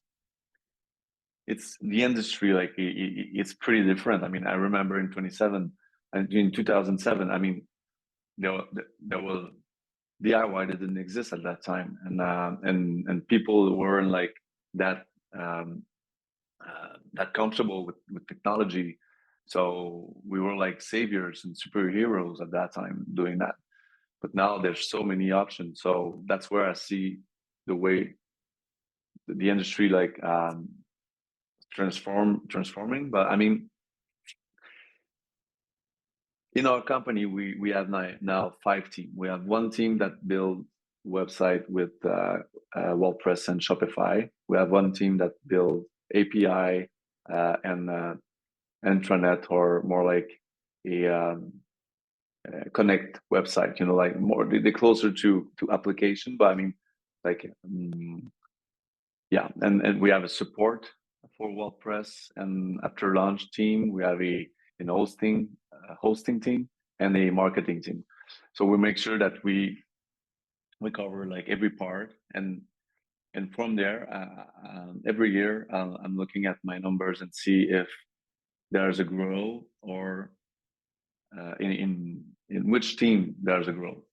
Speaker 2: it's the industry, like it's pretty different. I mean, I remember in 27 and in 2007, I mean, there was DIY that didn't exist at that time, and people weren't like that that comfortable with technology. So we were like saviors and superheroes at that time doing that. But now there's so many options. So that's where I see the way the industry like transforming. But I mean, in our company, we have now 5 teams. We have one team that build website with WordPress and Shopify. We have one team that build API and intranet, or more like a connect website. Like more the closer to application. But I mean, like yeah, and we have a support for WordPress, and after launch team, we have an hosting team and a marketing team. So we make sure that we cover like every part, and from there, every year I'm looking at my numbers and see if there's a growth, or in which team there's a growth.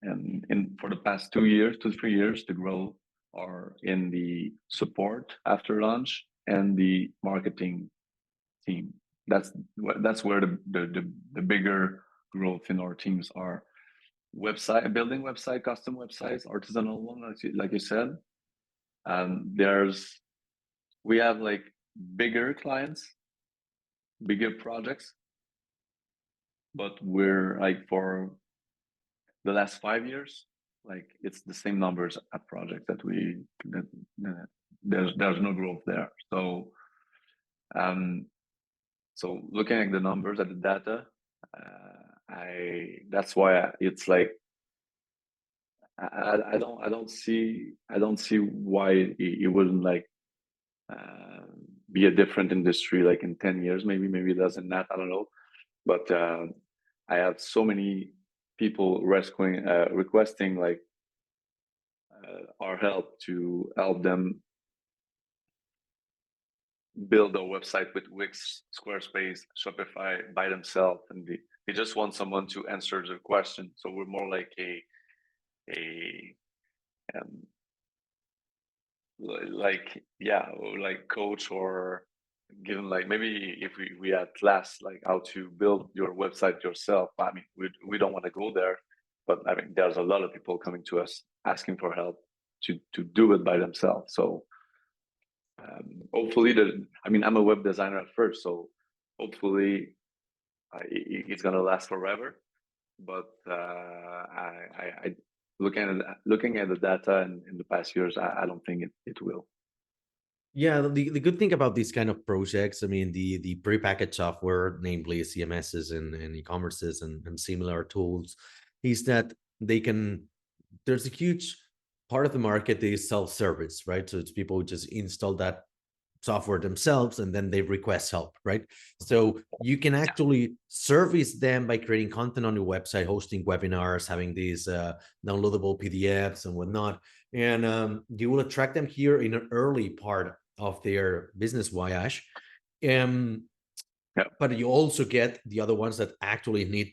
Speaker 2: And for the past 2 years, 2 3 years, the growth are in the support after launch and the marketing team. That's where the bigger growth in our teams are. Building website, custom websites, artisanal one, like you said. And we have like bigger clients, bigger projects, but we're like, for the last 5 years, like it's the same numbers at project that there's no growth there. So looking at the numbers, at the data, that's why it's like I don't see why it wouldn't like be a different industry like in 10 years. Maybe it doesn't, not, I don't know. But I have so many people requesting like our help to help them build a website with Wix, Squarespace, Shopify by themselves, and they just want someone to answer the question. So we're more like a like coach, or given like maybe if we had class like how to build your website yourself. I mean, we don't want to go there, but I mean, there's a lot of people coming to us asking for help to do it by themselves. So hopefully I mean, I'm a web designer at first, so hopefully it's gonna last forever. But I looking at the data in the past years, I don't think it will.
Speaker 1: Yeah, the good thing about these kind of projects, I mean, the prepackaged software, namely CMSs and e-commerces and similar tools, is that there's a huge part of the market that is self-service, right? So it's people who just install that software themselves and then they request help, right? So you can actually service them by creating content on your website, hosting webinars, having these downloadable PDFs and whatnot. And you will attract them here in an early part of their business voyage. But you also get the other ones that actually need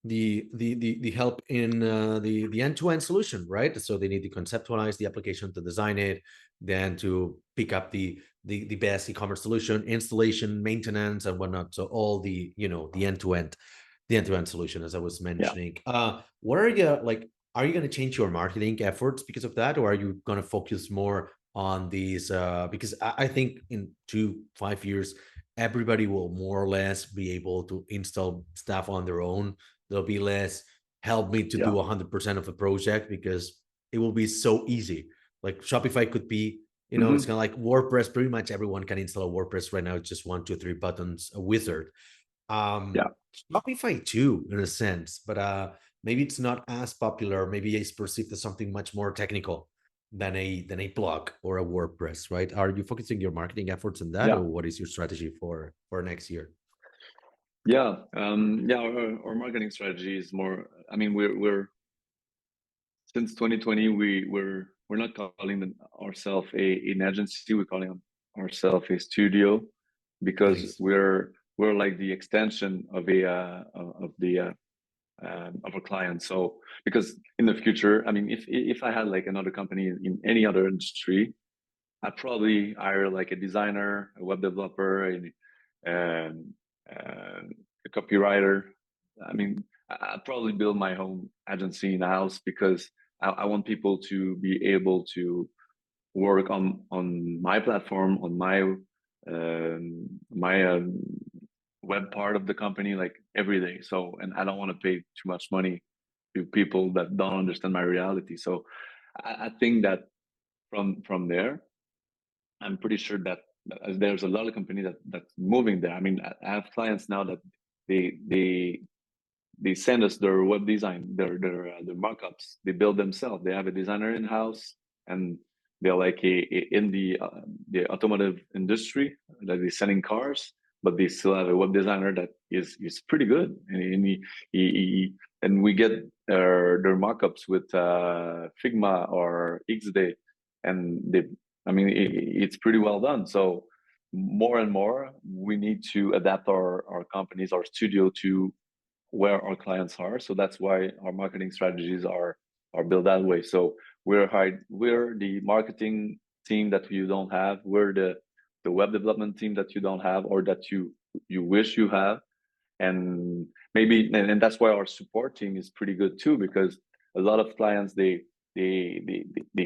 Speaker 1: the help in the end-to-end solution, right? So they need to conceptualize the application, to design it, then to pick up the best e-commerce solution, installation, maintenance, and whatnot. So all the end-to-end solution, as I was mentioning. What are you like? Are you going to change your marketing efforts because of that, or are you going to focus more on these, because I think in 2-5 years, everybody will more or less be able to install stuff on their own. There'll be less help me to do
Speaker 2: Yeah.
Speaker 1: 100% of a project because it will be so easy. Like Shopify could be, it's
Speaker 2: Hmm.
Speaker 1: kind of like WordPress. Pretty much everyone can install a WordPress right now. It's just 1, 2, 3 buttons, a wizard.
Speaker 2: Yeah.
Speaker 1: Shopify too, in a sense, but maybe it's not as popular. Maybe it's perceived as something much more technical than a blog or a WordPress, right? Are you focusing your marketing efforts on that,
Speaker 2: Yeah.
Speaker 1: or what is your strategy for next year?
Speaker 2: Yeah. Yeah. Our marketing strategy is more. I mean, we're since 2020, we're not calling ourselves an agency. We're calling ourselves a studio because
Speaker 1: Nice.
Speaker 2: we're like the extension of a of a client. So because in the future, I mean, if I had like another company in any other industry, I'd probably hire like a designer, a web developer, and a copywriter. I mean, I'd probably build my own agency in house because I want people to be able to work on my platform, on my web part of the company, like every day. So, and I don't want to pay too much money to people that don't understand my reality. So, I think that from there I'm pretty sure that there's a lot of companies that's moving there. I mean, I have clients now that they they they send us their web design, their markups. They build themselves. They have a designer in house, and they're like in the automotive industry that they're selling cars, but they still have a web designer that is pretty good, and and we get their markups with Figma or XD, and they, I mean, it's pretty well done. So more and more, we need to adapt our companies, our studio to where our clients are. So that's why our marketing strategies are built that way. So we're the marketing team that you don't have. We're the web development team that you don't have or that you wish you have. And maybe and that's why our support team is pretty good too, because a lot of clients they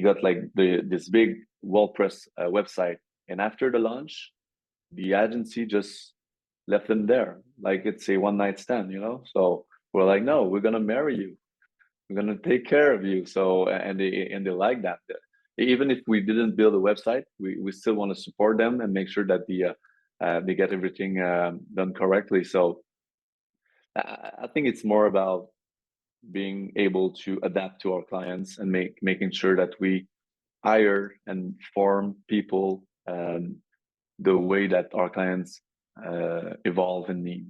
Speaker 2: got like this big WordPress website, and after the launch, the agency just left them there like it's a one night stand, you know. So we're like, no, we're gonna marry you, we're gonna take care of you. So and they like that. Even if we didn't build a website, we still want to support them and make sure that they get everything done correctly. So I think it's more about being able to adapt to our clients and making sure that we hire and form people the way that our clients evolve and need.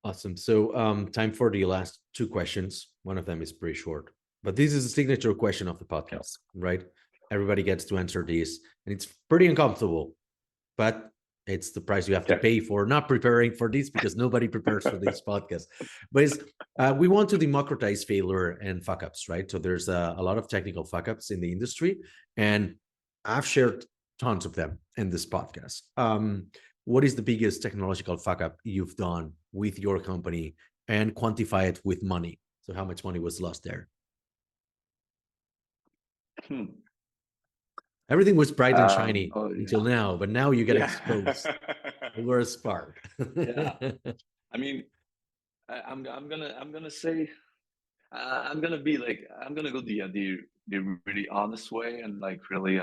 Speaker 1: Awesome. So, time for the last two questions. One of them is pretty short, but this is a signature question of the
Speaker 2: Yeah.
Speaker 1: podcast, right? Everybody gets to answer these, and it's pretty uncomfortable, but it's the price you have to
Speaker 2: Okay.
Speaker 1: pay for not preparing for this, because nobody prepares for these podcasts. But we want to democratize failure and fuck ups, right? So there's a lot of technical fuck ups in the industry, and I've shared tons of them in this podcast. What is the biggest technological fuck up you've done with your company, and quantify it with money? So how much money was lost there?
Speaker 2: Hmm.
Speaker 1: Everything was bright and shiny
Speaker 2: Oh
Speaker 1: until
Speaker 2: yeah.
Speaker 1: now, but now you get
Speaker 2: Yeah.
Speaker 1: exposed. The worst part.
Speaker 2: Yeah. I mean, I'm gonna say I'm gonna be like I'm gonna go the really honest way and like really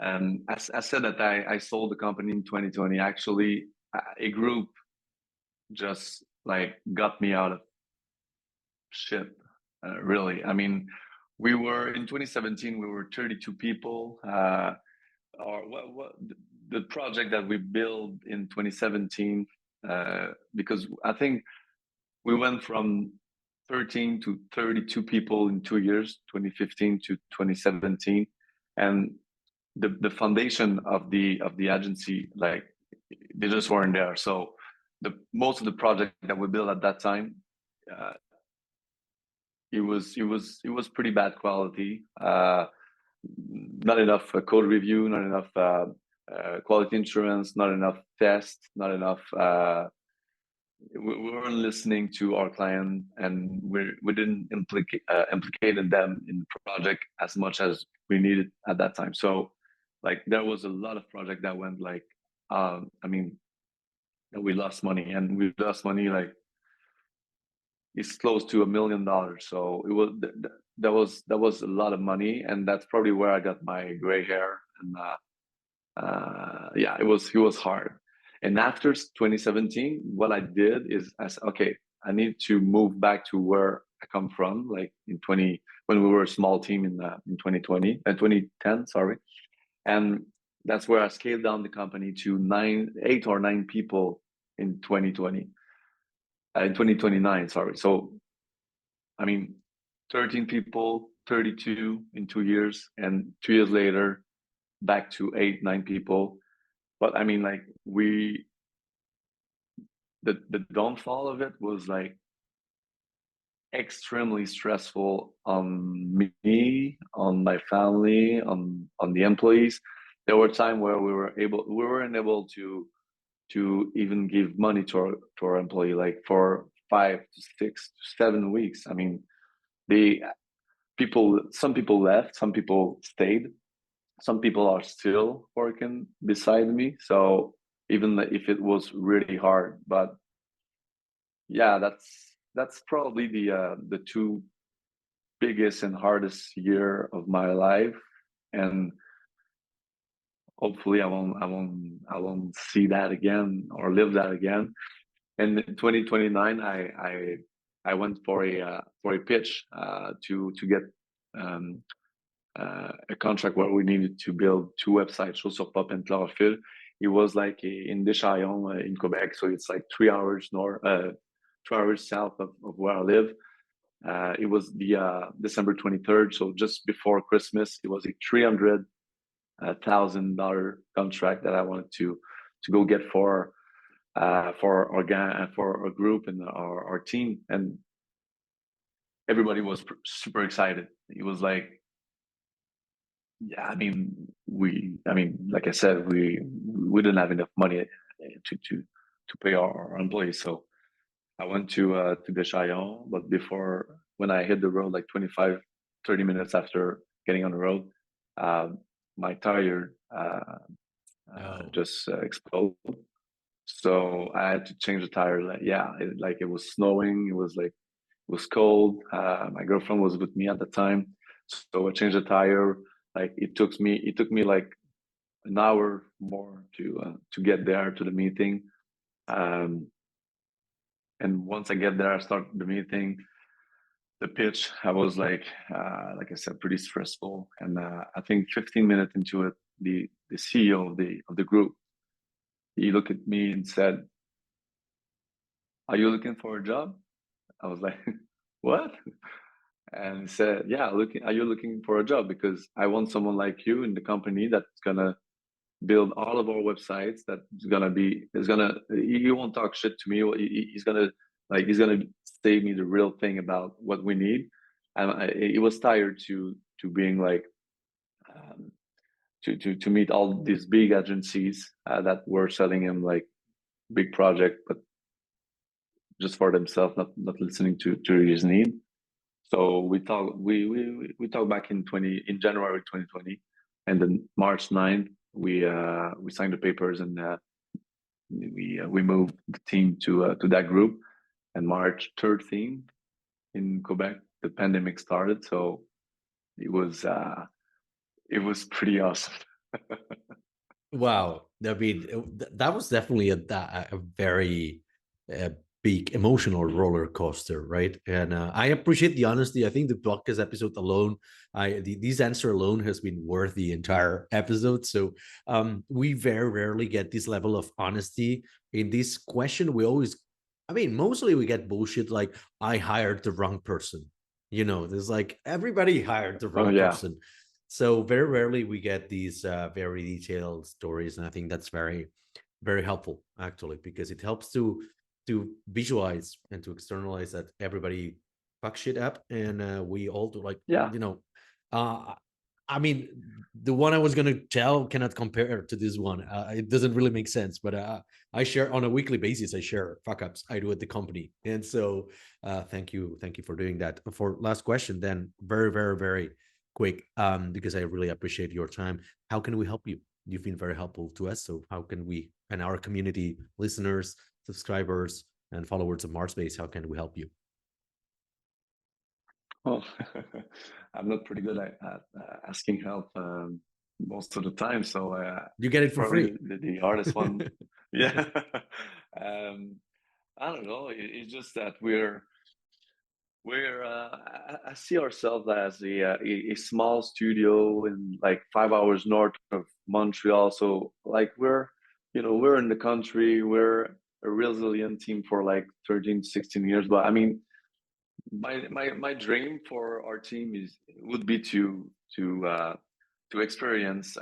Speaker 2: I said that I sold the company in 2020. Actually, a group just like got me out of shit. Really, I mean, we were in 2017. We were 32 people. Or what the project that we built in 2017, because I think we went from 13 to 32 people in 2 years, 2015 to 2017, and the foundation of the agency, like they just weren't there. So the most of the project that we built at that time, uh, it was pretty bad quality. Not enough code review, not enough quality insurance, not enough tests, not enough we weren't listening to our client, and we didn't implicated them in the project as much as we needed at that time. So like there was a lot of project that went like I mean we lost money, and we lost money like it's close to $1 million. So it was that was a lot of money, and that's probably where I got my gray hair. And yeah, it was hard. And after 2017, what I did is I said, okay, I need to move back to where I come from, like in 20 when we were a small team in 2020 and 2010, sorry. And that's where I scaled down the company to 8 or 9 people in 2020, in 2029, sorry. So I mean, 13 people, 32 in 2 years, and 2 years later, back to 8, 9 people. But I mean, like the downfall of it was like extremely stressful on me, on my family, on the employees. There were times where we weren't able to even give money to our employee, like for 5 to 6 to 7 weeks. I mean, the some people left, some people stayed, some people are still working beside me. So even if it was really hard, but yeah, that's probably the two biggest and hardest year of my life. And hopefully I won't see that again or live that again. And in 2029, I went for a pitch to get um, a contract where we needed to build two websites, Show sur Pop and Chlorophyll. It was like in Deschamps in Quebec, so it's like 3 hours north, 2 hours south of where I live. It was the December 23rd, so just before Christmas. It was a $300,000 contract that I wanted to go get for our group and our team, and everybody was super excited. It was like, yeah, I mean, like I said, we didn't have enough money to pay our employees. So I went to Deschamps, but before, when I hit the road, like 25, 30 minutes after getting on the road, uh, my tire
Speaker 1: Oh,
Speaker 2: just exploded. So I had to change the tire. Like, yeah, it was snowing. It was cold. My girlfriend was with me at the time, so I changed the tire. Like it took me like an hour more to get there to the meeting. Um, and once I get there, I start the meeting. The pitch, I was like I said, pretty stressful. And I think 15 minutes into it, the CEO of the group, he looked at me and said, "Are you looking for a job?" I was like, "What?" And he said, "Yeah, looking. Are you looking for a job? Because I want someone like you in the company that's gonna build all of our websites. That's gonna be is gonna. He won't talk shit to me. He's gonna say me the real thing about what we need." And he was tired to being like um, to meet all these big agencies that were selling him like big project, but just for themselves, not listening to his need. So we talked back in January 2020, and then March 9th we signed the papers, and we moved the team to that group. And March 13th in Quebec, the pandemic started. So it was uh, it was pretty awesome.
Speaker 1: wow. I mean, that was definitely a very uh, big emotional roller coaster, right? And I appreciate the honesty. I think the podcast episode alone, this answer alone has been worth the entire episode. So we very rarely get this level of honesty in this question. We always, I mean, mostly we get bullshit like I hired the wrong person. There's like everybody hired the
Speaker 2: Oh
Speaker 1: wrong
Speaker 2: yeah,
Speaker 1: person. So very rarely we get these very detailed stories, and I think that's very, very helpful actually, because it helps to visualize and to externalize that everybody fuck shit up, and we all do, like,
Speaker 2: yeah,
Speaker 1: you know. Uh, I mean, the one I was going to tell cannot compare to this one. It doesn't really make sense, but I share on a weekly basis. I share fuck ups I do at the company, and so thank you for doing that. For last question, then very quick, because I really appreciate your time. How can we help you? You've been very helpful to us. So how can we and our community, listeners, subscribers, and followers of MarsBased, how can we help you?
Speaker 2: Oh, I'm not pretty good at asking help most of the time, so
Speaker 1: You get it for
Speaker 2: probably
Speaker 1: free.
Speaker 2: the hardest one. Yeah. I don't know. It's just that I see ourselves as a small studio in like 5 hours north of Montreal. So like we're in the country. We're a resilient team for like 13, 16 years. But I mean, my dream for our team would be to experience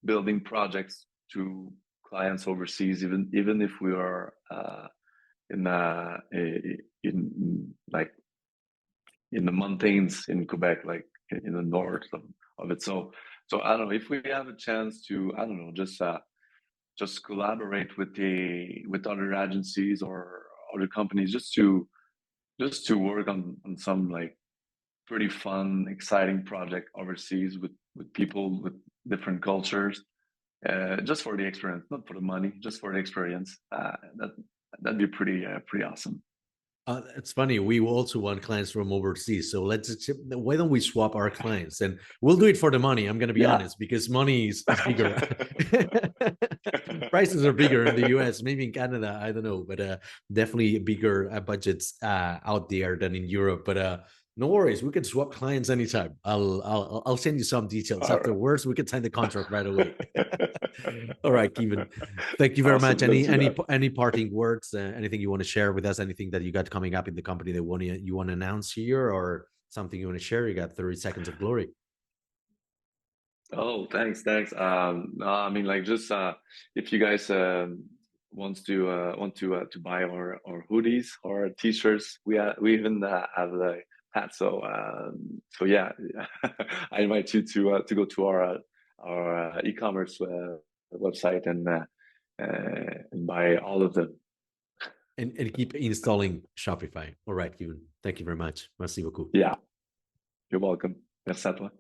Speaker 2: building projects to clients overseas, even if we are in like in the mountains in Quebec, like in the north of it. So I don't know if we have a chance to, I don't know, just collaborate with other agencies or other companies, just to work on some like pretty fun, exciting project overseas with people with different cultures, just for the experience, not for the money, just for the experience. That'd be pretty awesome.
Speaker 1: It's funny. We also want clients from overseas. So why don't we swap our clients and we'll do it for the money. I'm going to be
Speaker 2: Yeah.
Speaker 1: honest because money is bigger. Prices are bigger in the US, maybe in Canada. I don't know, but definitely bigger budgets out there than in Europe. But no worries. We can swap clients anytime. I'll send you some details
Speaker 2: All right.
Speaker 1: afterwards. We can sign the contract right away. All right, Keyven. Thank you very much.
Speaker 2: Awesome. Let's do that.
Speaker 1: Any parting words? Anything you want to share with us? Anything that you got coming up in the company that you want to announce here, or something you want to share? You got 30 seconds of glory.
Speaker 2: Oh, thanks. No, I mean, like, just if you guys want to buy our hoodies or t-shirts, we even have the hats. So yeah, I invite you to go to our e-commerce website and buy all of them.
Speaker 1: And keep installing Shopify. All right, Keyven. Thank you very much. Merci beaucoup.
Speaker 2: Yeah, you're welcome. Merci à toi.